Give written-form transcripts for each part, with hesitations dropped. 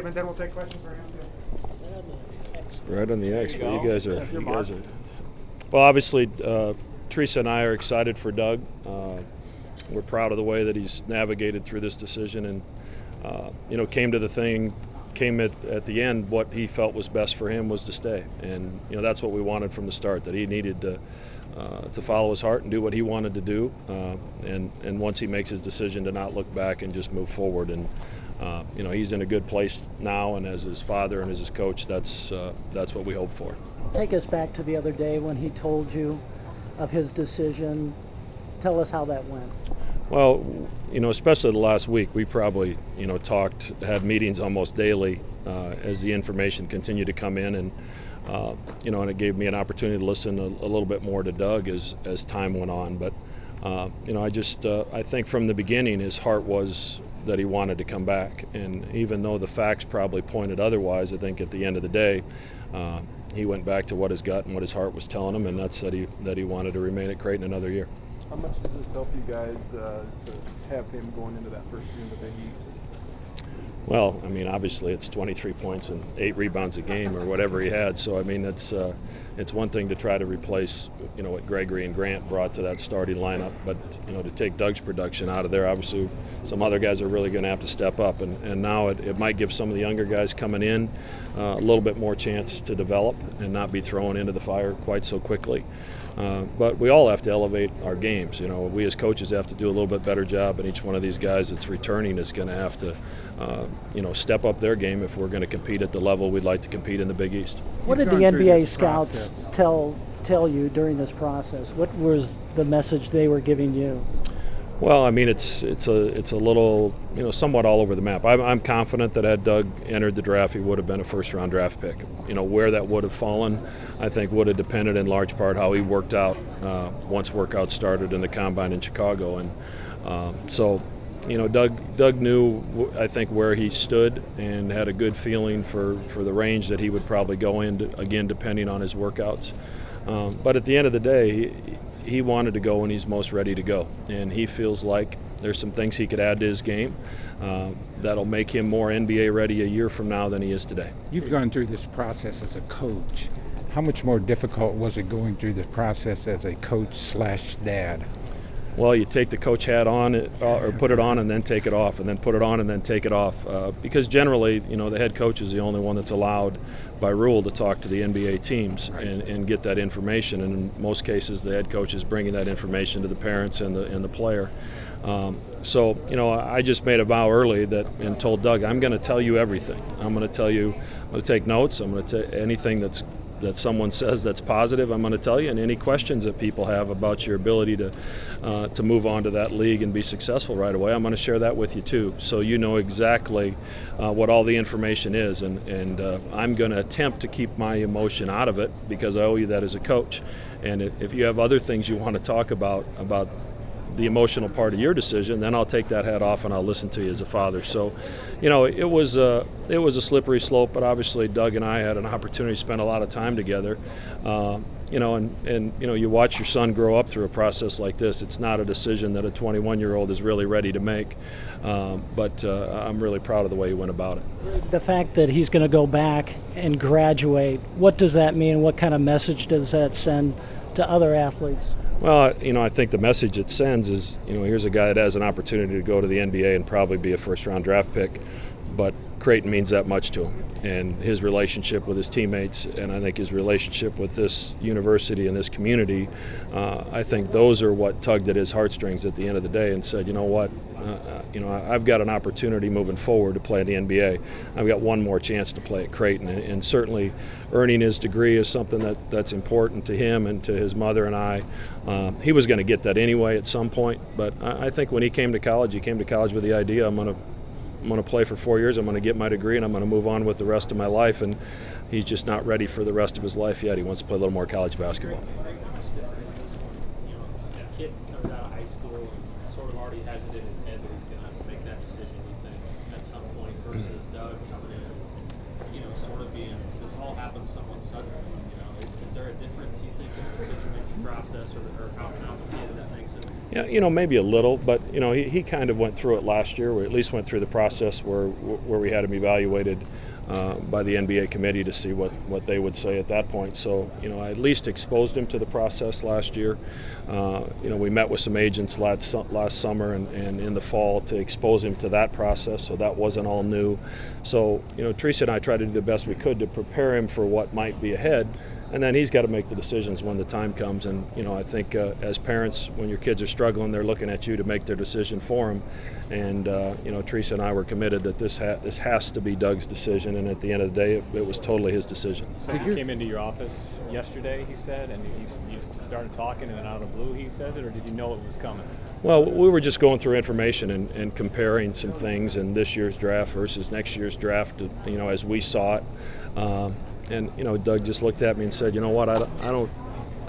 And then we'll take questions for him too. Right on the X. Well, you guys are. Well, obviously, Teresa and I are excited for Doug. We're proud of the way that he's navigated through this decision, and came at the end. What he felt was best for him was to stay, and that's what we wanted from the start. That he needed to follow his heart and do what he wanted to do, and once he makes his decision, to not look back and just move forward. And he's in a good place now, and as his father and as his coach, that's what we hope for. Take us back to the other day when he told you of his decision. Tell us how that went. Well, especially the last week, we probably, had meetings almost daily as the information continued to come in, and and it gave me an opportunity to listen a little bit more to Doug as time went on. But I think from the beginning his heart was that he wanted to come back, and even though the facts probably pointed otherwise, I think at the end of the day he went back to what his gut and what his heart was telling him, and that's that he wanted to remain at Creighton another year. How much does this help you guys to have him going into that first year in the Big East? Well, obviously it's 23 points and 8 rebounds a game or whatever he had. So, it's one thing to try to replace, what Gregory and Grant brought to that starting lineup. But, to take Doug's production out of there, obviously some other guys are really going to have to step up. And now it might give some of the younger guys coming in a little bit more chance to develop and not be thrown into the fire quite so quickly. But we all have to elevate our games. We as coaches have to do a little bit better job, and each one of these guys that's returning is going to have to, step up their game if we're going to compete at the level we'd like to compete in the Big East. What did the NBA scouts tell you during this process? What was the message they were giving you? Well, it's a little, somewhat all over the map. I'm confident that had Doug entered the draft, he would have been a first-round draft pick. Where that would have fallen, I think would have depended in large part how he worked out once workouts started in the combine in Chicago. And Doug knew, I think, where he stood and had a good feeling for the range that he would probably go in, again, depending on his workouts. But at the end of the day, he wanted to go when he's most ready to go, and he feels like there's some things he could add to his game that'll make him more NBA ready a year from now than he is today. You've gone through this process as a coach. How much more difficult was it going through the process as a coach/dad? Well, you take the coach hat on, or put it on and then take it off, and then put it on and then take it off. Because generally, the head coach is the only one that's allowed by rule to talk to the NBA teams and get that information. And in most cases, the head coach is bringing that information to the parents and the player. I just made a vow early and told Doug, I'm going to tell you everything. I'm going to take notes. I'm going to take anything that someone says that's positive, I'm going to tell you, and any questions that people have about your ability to move on to that league and be successful right away, I'm going to share that with you too, so you know exactly what all the information is, and I'm going to attempt to keep my emotion out of it because I owe you that as a coach. And if you have other things you want to talk about the emotional part of your decision, then I'll take that hat off and I'll listen to you as a father. So, it was a slippery slope, but obviously Doug and I had an opportunity to spend a lot of time together. You watch your son grow up through a process like this. It's not a decision that a 21-year-old is really ready to make, but I'm really proud of the way he went about it. The fact that he's going to go back and graduate, what does that mean? What kind of message does that send to other athletes? Well, I think the message it sends is, here's a guy that has an opportunity to go to the NBA and probably be a first-round draft pick, but Creighton means that much to him. And his relationship with his teammates, and I think his relationship with this university and this community, I think those are what tugged at his heartstrings at the end of the day and said, I've got an opportunity moving forward to play in the NBA. I've got one more chance to play at Creighton, and certainly earning his degree is something that's important to him and to his mother and I. He was going to get that anyway at some point, but I think when he came to college with the idea, I'm going to play for 4 years, I'm going to get my degree, and I'm going to move on with the rest of my life. And he's just not ready for the rest of his life yet. He wants to play a little more college basketball. A kid comes out of high school and sort of already has it in his head that he's going to have to make that decision, you think, at some point, versus Doug coming in and, sort of being, this all happened somewhat suddenly. Is there a difference, you think, in the decision-making process or how complicated that makes it? Yeah, you know, maybe a little, but you know, he kind of went through it last year. We at least went through the process where we had him evaluated by the NBA committee to see what they would say at that point. So, you know, I at least exposed him to the process last year. You know, we met with some agents last summer and in the fall to expose him to that process, so that wasn't all new. So, you know, Teresa and I tried to do the best we could to prepare him for what might be ahead. And then he's got to make the decisions when the time comes. And, you know, I think as parents, when your kids are struggling, they're looking at you to make their decision for them. And, you know, Teresa and I were committed that this has to be Doug's decision. And at the end of the day, it was totally his decision. So you came into your office yesterday, he said, and you started talking, and then out of the blue he said it, or did you know it was coming? Well, we were just going through information and comparing some things in this year's draft versus next year's draft, you know, as we saw it. And you know, Doug just looked at me and said, "You know what? I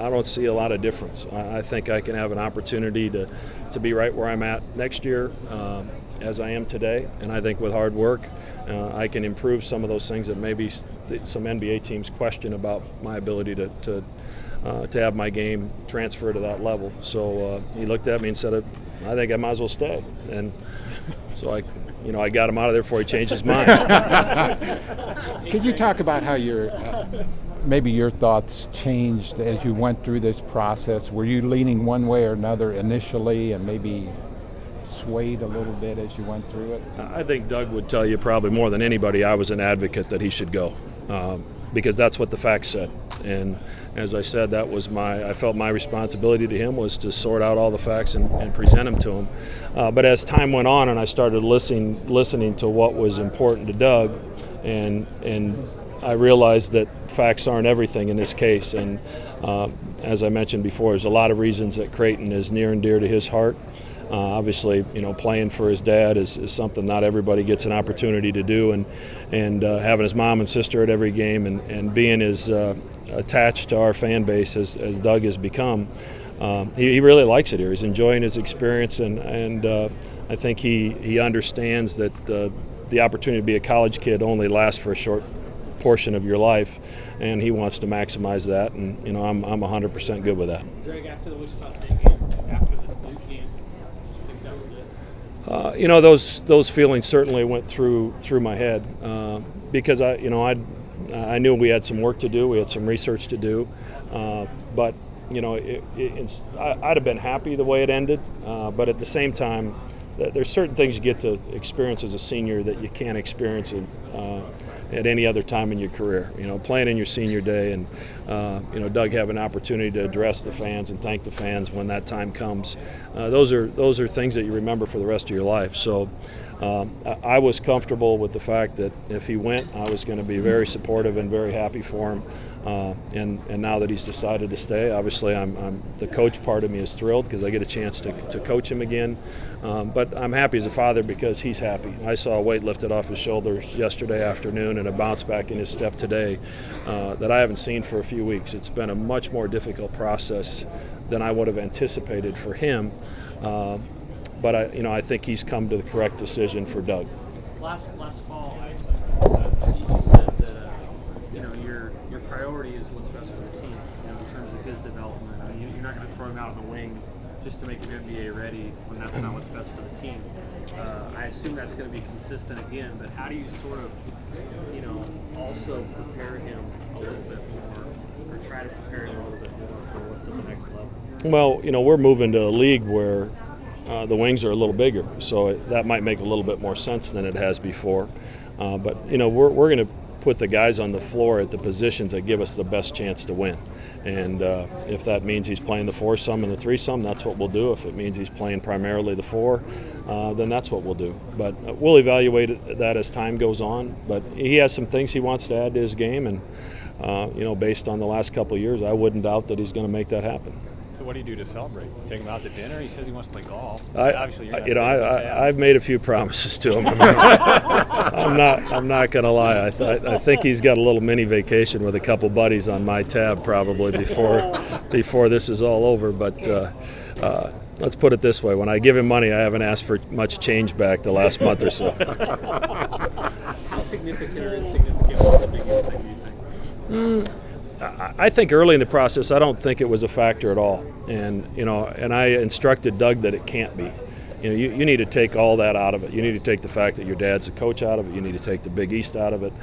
don't see a lot of difference. I think I can have an opportunity to be right where I'm at next year, as I am today. And I think with hard work, I can improve some of those things that maybe some NBA teams question about my ability to have my game transfer to that level." So he looked at me and said, "I think I might as well stay." And so I got him out of there before he changed his mind. Could you talk about how maybe your thoughts changed as you went through this process? Were you leaning one way or another initially and maybe swayed a little bit as you went through it? I think Doug would tell you probably more than anybody I was an advocate that he should go. Because that's what the facts said. And as I said, I felt my responsibility to him was to sort out all the facts and present them to him. But as time went on and I started listening to what was important to Doug, and I realized that facts aren't everything in this case. And as I mentioned before, there's a lot of reasons that Creighton is near and dear to his heart. Obviously, you know, playing for his dad is something not everybody gets an opportunity to do, and having his mom and sister at every game and being as attached to our fan base as Doug has become, he really likes it here. He's enjoying his experience, and I think he understands that the opportunity to be a college kid only lasts for a short portion of your life, and he wants to maximize that. And you know, I'm 100% good with that. Greg, after the Wichita State game, after the Duke game, I think that was it. You know, those feelings certainly went through my head because I knew we had some work to do, we had some research to do, but you know, I'd have been happy the way it ended, but at the same time, there's certain things you get to experience as a senior that you can't experience at any other time in your career. You know, playing in your senior day, and you know, Doug have an opportunity to address the fans and thank the fans when that time comes. Those are things that you remember for the rest of your life. So I was comfortable with the fact that if he went, I was going to be very supportive and very happy for him. And now that he's decided to stay, obviously I'm the coach part of me is thrilled because I get a chance to coach him again. But I'm happy as a father because he's happy. I saw a weight lifted off his shoulders yesterday afternoon and a bounce back in his step today that I haven't seen for a few weeks. It's been a much more difficult process than I would have anticipated for him. But I think he's come to the correct decision for Doug. Last fall, you said that your priority is what's best for the team, in terms of his development. I mean, you're not going to throw him out of the wing just to make him NBA ready when that's not what's best for the team. I assume that's going to be consistent again. But how do you sort of, also prepare him a little bit more, or try to prepare him a little bit more for what's at the next level? Well, we're moving to a league where the wings are a little bigger, so that might make a little bit more sense than it has before. But we're going to put the guys on the floor at the positions that give us the best chance to win. And if that means he's playing the foursome and the threesome, that's what we'll do. If it means he's playing primarily the four, then that's what we'll do. But we'll evaluate that as time goes on. But he has some things he wants to add to his game, and based on the last couple of years, I wouldn't doubt that he's going to make that happen. So what do you do to celebrate? Take him out to dinner? He says he wants to play golf. Obviously, I've made a few promises to him. I'm not going to lie. I think he's got a little mini vacation with a couple buddies on my tab probably before this is all over. But let's put it this way: when I give him money, I haven't asked for much change back the last month or so. How significant or insignificant was the big thing, do you think? I think early in the process, I don't think it was a factor at all. And, and I instructed Doug that it can't be. You need to take all that out of it. You need to take the fact that your dad's a coach out of it. You need to take the Big East out of it.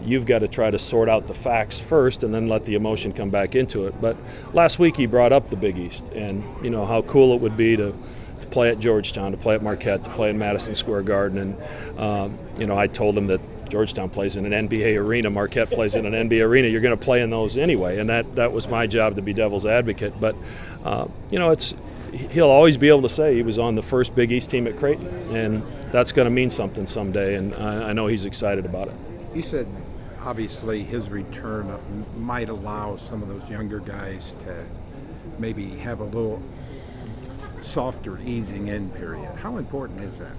You've got to try to sort out the facts first and then let the emotion come back into it. But last week he brought up the Big East and, how cool it would be to play at Georgetown, to play at Marquette, to play in Madison Square Garden. And, I told him that Georgetown plays in an NBA arena, Marquette plays in an NBA arena. You're going to play in those anyway, and that was my job to be devil's advocate. But, he'll always be able to say he was on the first Big East team at Creighton, and that's going to mean something someday, and I know he's excited about it. You said obviously his return might allow some of those younger guys to maybe have a little softer easing in period. How important is that?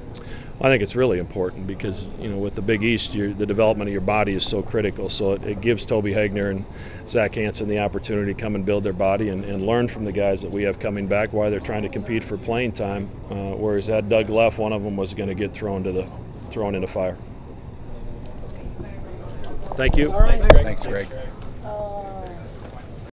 Well, I think it's really important because, with the Big East, the development of your body is so critical. So it gives Toby Hagner and Zach Hansen the opportunity to come and build their body and learn from the guys that we have coming back while they're trying to compete for playing time. Whereas had Doug left, one of them was going to get thrown into fire. Thank you. Thanks, Greg.